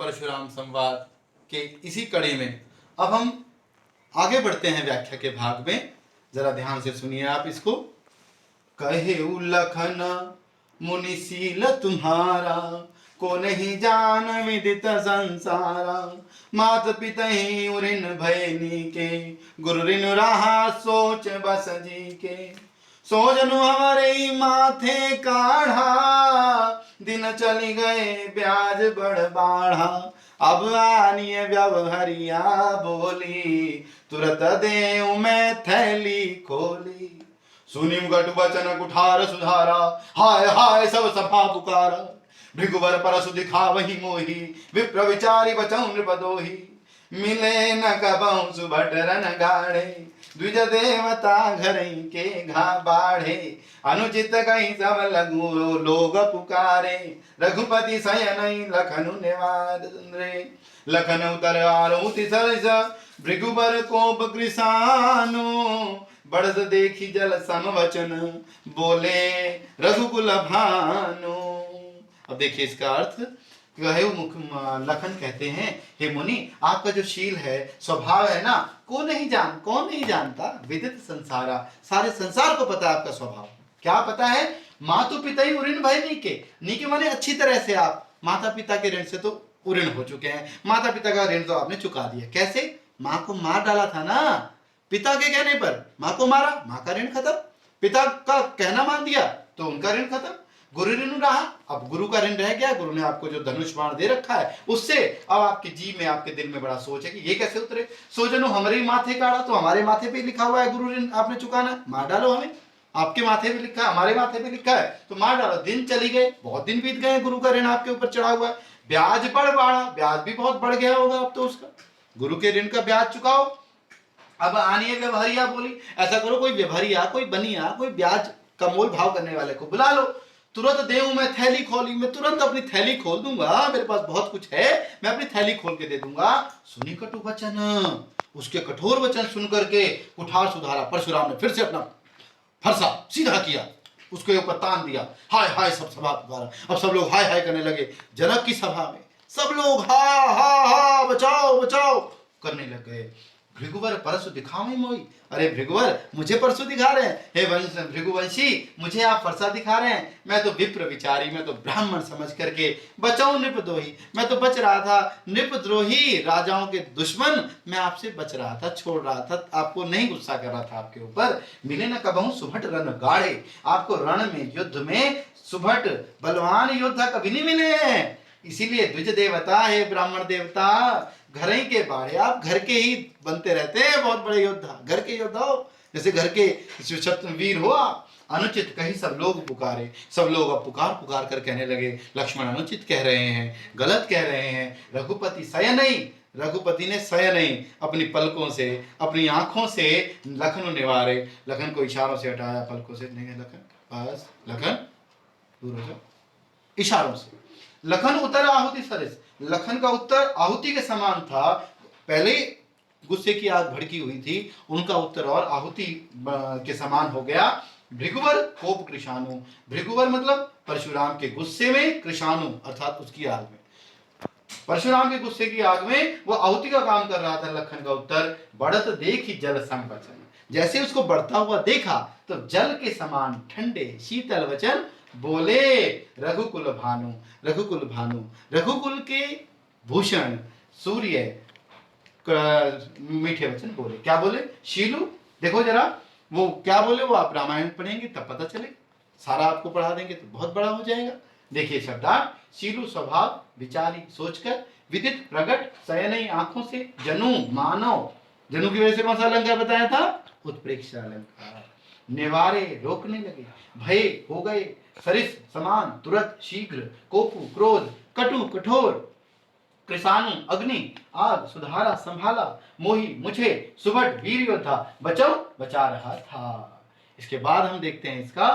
परशुराम संवाद के इसी कड़ी में अब हम आगे बढ़ते हैं व्याख्या के भाग में। जरा ध्यान से सुनिए आप इसको। कहे लखन मुनिशील तुम्हारा, को नहीं जान विदित संसारा। मात पिता ही उरिन भयनी के, गुरु ऋण रहा सोच बस जी के। सोजनु हमारे माथे काढ़ा, दिन चली गए ब्याज बढ़ बाढ़ा। अब आनिय व्यवहरिया बोली, तुरत देऊं मैं थैली खोली। सुनिम गट वचन कुठार सुधारा, हाय हाय सब सभा पुकारा। भृगुवर परसु दिखा वही मोही, विप्र विचारी बचौ नृपदोही। मिले न कबहु सुभट रन गाढ़े, द्विज देवता घरई के घा बाढ़े। अनुचित कहीं सब लगू लोग पुकारे, रघुपति शयन लखनु निवारे। लखन उतर आरुति सरस, भृगुवर कोप कृसानु। बढ़त देखी जल सम वचन, बोले रघुकुल भानु। अब देखिए इसका अर्थ। लखन कहते हैं, हे मुनि, आपका जो शील है, स्वभाव है ना, कौन नहीं जानता। विदित संसारा, सारे संसार को पता है आपका स्वभाव। क्या पता है? मातु पिता ही उऋण भय नीके माने अच्छी तरह से आप माता पिता के ऋण से तो उऋण हो चुके हैं। माता पिता का ऋण तो आपने चुका दिया। कैसे? माँ को मार डाला था ना, पिता के कहने पर माँ को मारा, माँ का ऋण खत्म। पिता का कहना मान दिया तो उनका ऋण खत्म। गुरु ऋण रहा, अब गुरु का ऋण रह गया। गुरु ने आपको जो धनुष बाण दे रखा है उससे अब आपके जी में, आपके दिल में बड़ा सोच है कि ये कैसे उतरे। सोजनो हमारे ही माथे काढ़ा, तो हमारे माथे पे लिखा हुआ है गुरु ऋण आपने चुकाना, मार डालो हमें। आपके माथे पे लिखा है, हमारे माथे पे लिखा है, तो मार डालो। दिन चली गए, बहुत दिन बीत गए, गुरु का ऋण आपके ऊपर चढ़ा हुआ है। ब्याज बढ़ बढ़ा, ब्याज भी बहुत बढ़ गया होगा अब तो उसका। गुरु के ऋण का ब्याज चुकाओ। अब आनिए व्यवहारिया बोली, ऐसा करो कोई व्यवहारिया, कोई बनिया, कोई ब्याज का मोल भाव करने वाले को बुला लो। तुरंत देऊं मैं थैली खोली, मैं तुरंत अपनी थैली खोल दूंगा, मेरे पास बहुत कुछ है, मैं अपनी थैली खोल के दे दूंगा। सुनी कटु वचन, उसके कठोर वचन सुन करके कुठार सुधारा। परशुराम ने फिर से अपना फरसा सीधा किया, उसके ऊपर तान दिया। हाय हाय सब सभा पुकारा। अब सब लोग हाय हाय करने लगे। जनक की सभा में सब लोग हा हा हा बचाओ बचाओ करने लग गए। भृगुवर परसु दिखावे मोई, अरे भृगुवर मुझे परसु दिखा रहे हैं। हे वंश भृगुवंशी, मुझे आप फरसा दिखा रहे हैं। मैं तो विप्र विचारी, मैं तो ब्राह्मण समझ करके बचाऊं नृपद्रोही, मैं तो बच रहा था। नृपद्रोही राजाओं के दुश्मन, मैं आपसे बच रहा था, छोड़ रहा था, आपको नहीं गुस्सा कर रहा था आपके ऊपर। मिले न कबहू सुभट रन गाढ़े, आपको रण में युद्ध में सुभट बलवान योद्धा कभी नहीं मिले हैं। इसीलिए द्विज देवता है, ब्राह्मण देवता, घर ही के बाढ़े, आप घर के ही बनते रहते हैं बहुत बड़े योद्धा, घर के योद्धा हो, जैसे घर के वीर हो आप। अनुचित कहीं सब लोग पुकारे, सब लोग अब पुकार पुकार कर कहने लगे, लक्ष्मण अनुचित कह रहे हैं, गलत कह रहे हैं। रघुपति सय नहीं, रघुपति ने सय नहीं, अपनी पलकों से, अपनी आंखों से लखन निवारे। लखन को इशारों से हटाया, पलकों से नहीं, लखन बस, लखन दूर हो जाओ, इशारों से। लखन उतर आहुति सरस, लखन का उत्तर आहुति के समान था। पहले गुस्से की आग भड़की हुई थी, उनका उत्तर और आहुति के समान हो गया। भृगुवर कोप कृषाणु, भृगुवर मतलब परशुराम के गुस्से में, कृषाणु अर्थात उसकी आग में, परशुराम के गुस्से की आग में वो आहुति का काम कर रहा था। लखन का उत्तर, बढ़त देखी जल सम वचन, जैसे उसको बढ़ता हुआ देखा तो जल के समान ठंडे शीतल वचन बोले। रघुकुल भानु, रघुकुल भानु, रघुकुल के भूषण सूर्य मीठे वचन बोले। क्या बोले? शीलू, देखो जरा वो क्या बोले, वो आप रामायण पढ़ेंगे तब पता चले, सारा आपको पढ़ा देंगे तो बहुत बड़ा हो जाएगा। देखिए शब्दार्थ, शीलू स्वभाव, विचारी सोचकर, विदित प्रगट, शयनई आंखों से, जनु मानव, जनु की वजह से कौन सा अलंकार बताया था? उत्प्रेक्षा अलंकार। निवारे रोकने लगे, भय हो गए, सरिस समान, तुरंत शीघ्र, कोपु क्रोध, कटु कठोर, कृषाणु अग्नि आग, सुधारा संभाला, मोही मुझे, सुभट वीर योद्धा बचाओ बचा रहा था। इसके बाद हम देखते हैं इसका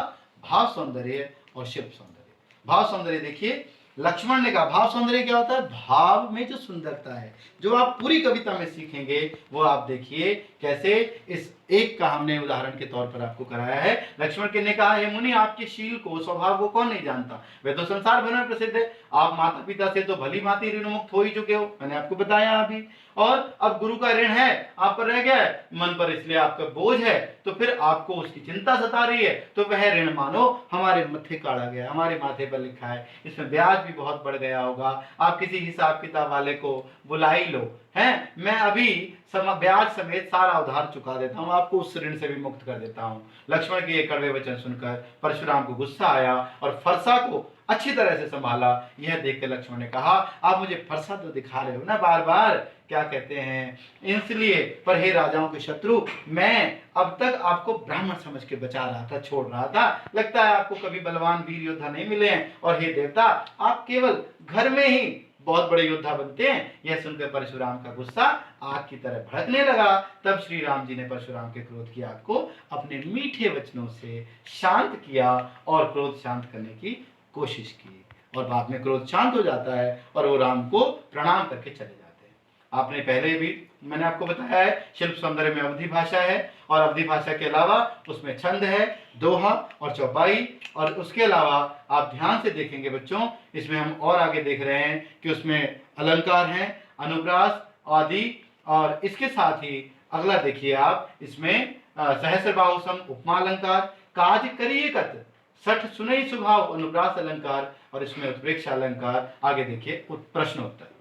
भाव सौंदर्य और शिल्प सौंदर्य। भाव सौंदर्य देखिए, लक्ष्मण ने कहा भाव सौंदर्य क्या होता है? भाव में जो सुंदरता है, जो आप पूरी कविता में सीखेंगे वो आप देखिए कैसे इस एक का हमने उदाहरण के तौर पर आपको कराया है। लक्ष्मण ने कहा, हे मुनि, आपके शील को, स्वभाव को कौन नहीं जानता, वे तो संसार भर में प्रसिद्ध है। आप माता पिता से तो भली भांति ऋण मुक्त हो ही चुके हो, मैंने आपको बताया अभी, और अब गुरु का ऋण है आप पर रह गया है मन पर, इसलिए आपका बोझ है, तो फिर आपको उसकी चिंता सता रही है, तो वह ऋण मानो हमारे मत्थे काढ़ा गया, हमारे माथे पर लिखा है, इसमें ब्याज भी बहुत बढ़ गया होगा, आप किसी हिसाब किताब वाले को बुला ही लो, हैं, मैं अभी ब्याज समेत सारा उधार चुका देता हूं, आपको उस ऋण से भी मुक्त कर देता हूं। लक्ष्मण के ये कड़वे वचन सुनकर परशुराम को गुस्सा आया और फरसा को अच्छी तरह से संभाला। यह देखकर लक्ष्मण ने कहा, आप मुझे फरसा तो दिखा रहे हो ना बार बार, क्या कहते हैं, इसलिए, पर हे राजाओं के शत्रु, मैं अब तक आपको ब्राह्मण समझ के बचा रहा था, छोड़ रहा था, लगता है आपको कभी बलवान वीर योद्धा नहीं मिले हैं, और हे देवता, आप केवल घर में ही बहुत बड़े योद्धा बनते हैं। यह सुनकर परशुराम का गुस्सा आग की तरह भड़कने लगा। तब श्री राम जी ने परशुराम के क्रोध की आग को अपने मीठे वचनों से शांत किया और क्रोध शांत करने की कोशिश की, और बाद में क्रोध शांत हो जाता है और वो राम को प्रणाम करके चले जाते हैं। आपने पहले भी मैंने आपको बताया है, शिल्प सौंदर्य में अवधि भाषा है, और अवधि भाषा के अलावा उसमें छंद है, दोहा और चौपाई, और उसके अलावा आप ध्यान से देखेंगे बच्चों, इसमें हम और आगे देख रहे हैं कि उसमें अलंकार हैं, अनुप्रास आदि, और इसके साथ ही अगला देखिए आप, इसमें सहस्रबाहु सम उपमा अलंकार, काज करिए कत सठ सुनई स्वभाव अनुप्रास अलंकार, और इसमें उत्प्रेक्षा अलंकार। आगे देखिए प्रश्नोत्तर।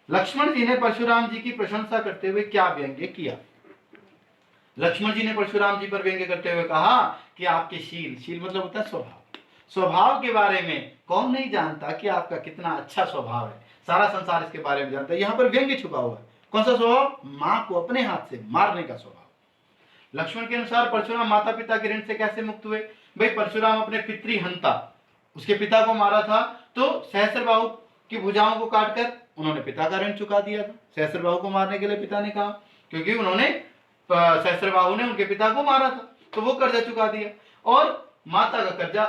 लक्ष्मण जी ने परशुराम जी की प्रशंसा करते हुए क्या व्यंग्य किया। लक्ष्मण जी ने परशुराम जी पर व्यंग्य करते हुए कहा कि आपके शील, शील मतलब होता है स्वभाव, स्वभाव के बारे में कौन नहीं जानता कि आपका कितना अच्छा स्वभाव है, सारा संसार इसके बारे में जानता है। यहाँ पर व्यंग्य छुपा हुआ है, कौन सा स्वभाव, मां को अपने हाथ से मारने का स्वभाव। लक्ष्मण के अनुसार परशुराम माता पिता के ऋण से कैसे मुक्त हुए। भाई परशुराम अपने पितृहंता, उसके पिता को मारा था, तो सहस्रबाहु की भुजाओं को काटकर उन्होंने पिता का ऋण चुका दिया था। सहस्रबाहु को मारने के लिए पिता ने कहा, क्योंकि उन्होंने सहस्रबाहु ने उनके पिता को मारा था, तो वो कर्जा चुका दिया, और माता का कर्जा,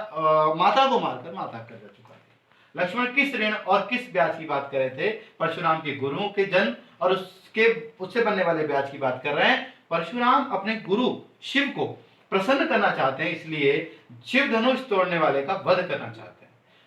माता को मारकर माता का कर्जा चुका दिया। लक्ष्मण किस ऋण और किस ब्याज की बात कर रहे थे, परशुराम के गुरुओं के जन्म और उससे बनने वाले ब्याज की बात कर रहे हैं। परशुराम अपने गुरु शिव को प्रसन्न करना चाहते हैं, इसलिए शिव धनुष तोड़ने वाले का वध करना चाहते हैं।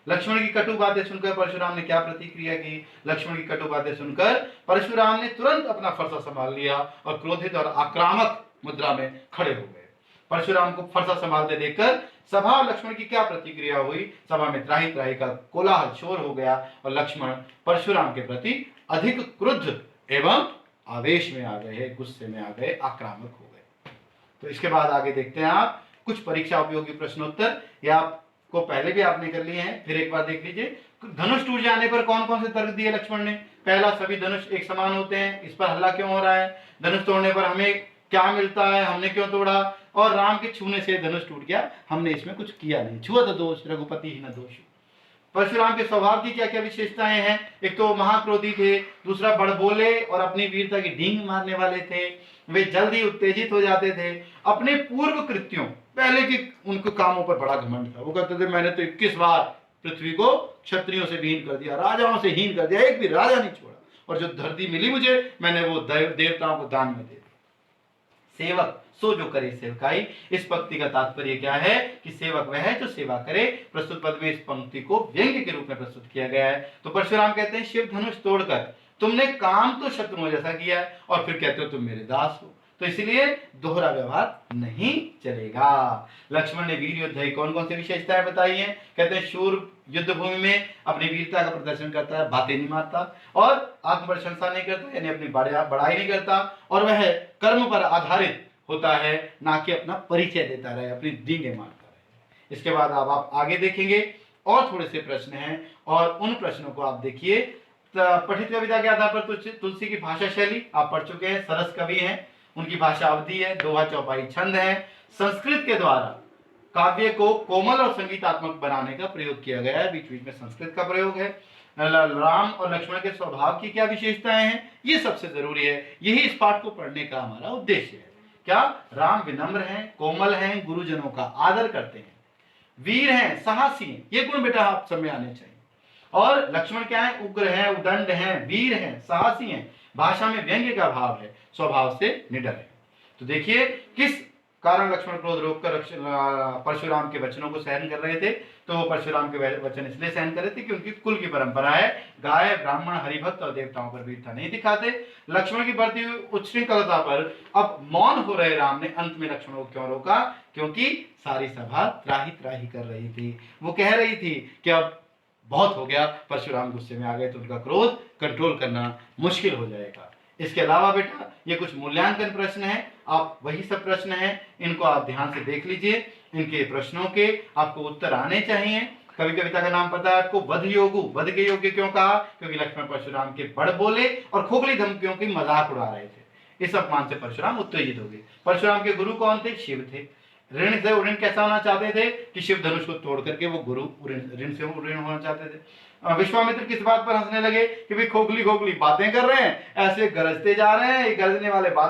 लक्ष्मण की कटु बातें सुनकर परशुराम ने क्या प्रतिक्रिया की। लक्ष्मण की कटु बातें सुनकर परशुराम ने तुरंत अपना फरसा संभाल लिया और क्रोधित और आक्रामक मुद्रा में खड़े हो गए। परशुराम को फरसा संभालते देखकर सभा और लक्ष्मण की क्या प्रतिक्रिया हुई। सभा में त्राही त्राही का कोलाहल शोर हो गया और लक्ष्मण परशुराम के प्रति अधिक क्रुद्ध एवं आवेश में आ गए, गुस्से में आ गए, आक्रामक हो गए। तो इसके बाद आगे देखते हैं आप कुछ परीक्षा उपयोगी प्रश्नोत्तर, या आपको पहले भी आपने कर लिए हैं, फिर एक बार देख लीजिए। धनुष टूट जाने पर कौन कौन से तर्क दिए लक्ष्मण ने। पहला, सभी धनुष एक समान होते हैं, इस पर हल्ला क्यों हो रहा है। धनुष तोड़ने पर हमें क्या मिलता है, हमने क्यों तोड़ा। और राम के छूने से धनुष टूट गया, हमने इसमें कुछ किया नहीं, छुआ तो दोष, रघुपति ही न दोष। परशुराम के स्वभाव की क्या क्या विशेषताएं हैं। एक तो महाक्रोधी थे, दूसरा बड़बोले और अपनी वीरता की डींग मारने वाले थे, वे जल्दी उत्तेजित हो जाते थे, अपने पूर्व कृत्यों, पहले के उनको कामों पर बड़ा घमंड था। वो कहते थे मैंने तो 21 बार पृथ्वी को क्षत्रियों से हीन कर दिया, राजाओं से हीन कर दिया, एक भी राजा नहीं छोड़ा, और जो धरती मिली मुझे मैंने वो देवताओं को दान में दे दी। सेवक सो जो करे सेवकाई। इस पंक्ति का तात्पर्य क्या है कि सेवक वह है जो सेवा करे। प्रस्तुत पद में इस पंक्ति को व्यंग्य के रूप में प्रस्तुत किया गया है। तो परशुराम कहते हैं शिव धनुष तोड़कर तुमने काम तो शत्रुओं जैसा किया है और फिर कहते हो तुम मेरे दास हो, तो इसलिए दोहरा व्यवहार नहीं चलेगा। लक्ष्मण ने वीर योद्धा की कौन कौन सी विशेषताएं बताई हैं। कहते हैं शूर युद्ध भूमि में अपनी वीरता का प्रदर्शन करता है, बातें नहीं मारता, और आत्म प्रशंसा नहीं करता, यानी अपनी बड़ाई नहीं करता, और वह कर्म पर आधारित होता है, ना कि अपना परिचय देता रहे, अपनी डींगे मारता रहे। इसके बाद आप आगे देखेंगे और थोड़े से प्रश्न हैं, और उन प्रश्नों को आप देखिए। पठित कविता के आधार पर तुलसी की भाषा शैली आप पढ़ चुके हैं, सरस कवि हैं, उनकी भाषा अवधि है, दोहा चौपाई छंद है। संस्कृत के द्वारा काव्य को कोमल और संगीतात्मक बनाने का प्रयोग किया गया है, बीच बीच में संस्कृत का प्रयोग है। राम और लक्ष्मण के स्वभाव की क्या विशेषताएं हैं, ये सबसे जरूरी है, यही इस पाठ को पढ़ने का हमारा उद्देश्य है। क्या, राम विनम्र हैं, कोमल हैं, गुरुजनों का आदर करते हैं, वीर हैं, साहसी हैं, ये गुण बेटा आप सब में आने चाहिए। और लक्ष्मण क्या है, उग्र हैं, उदंड हैं, वीर हैं, साहसी हैं, भाषा में व्यंग्य का भाव है, स्वभाव से निडर है। तो देखिए किस कारण लक्ष्मण क्रोध रोककर परशुराम के वचनों को सहन कर रहे थे। तो वो परशुराम के वचन इसलिए सहन कर रहे थे कि उनकी कुल की परंपरा है, गाय ब्राह्मण हरिभक्त और देवताओं पर वीरता नहीं दिखाते। लक्ष्मण की बढ़ती हुई उच्छृंखलता पर अब मौन हो रहे राम ने अंत में लक्ष्मण को क्यों रोका? क्योंकि सारी सभा त्राही त्राही कर रही थी। वो कह रही थी कि अब बहुत हो गया, परशुराम गुस्से में आ गए तो उनका क्रोध कंट्रोल करना मुश्किल हो जाएगा। इसके अलावा बेटा ये कुछ मूल्यांकन प्रश्न है, आप वही सब प्रश्न हैं, इनको आप ध्यान से देख लीजिए। इनके प्रश्नों के आपको उत्तर आने चाहिए। कवि कविता का नाम पता है आपको, वध योगु। वध के योग्य क्यों कहा? क्योंकि लक्ष्मण परशुराम के बड़ बोले और खोखली धमकियों की मजाक उड़ा रहे थे। इस अपमान से परशुराम उत्तेजित हो गए। परशुराम के गुरु कौन थे? शिव थे। ऋण से ऋण कैसा होना चाहते थे कि शिव धनुष को तोड़ करके वो गुरु ऋण से ऋण होना चाहते थे। विश्वामित्र किस बात पर हंसने लगे कि भाई खोखली खोखली बातें कर रहे हैं, ऐसे गरजते जा रहे हैं, ये गरजने वाले बादल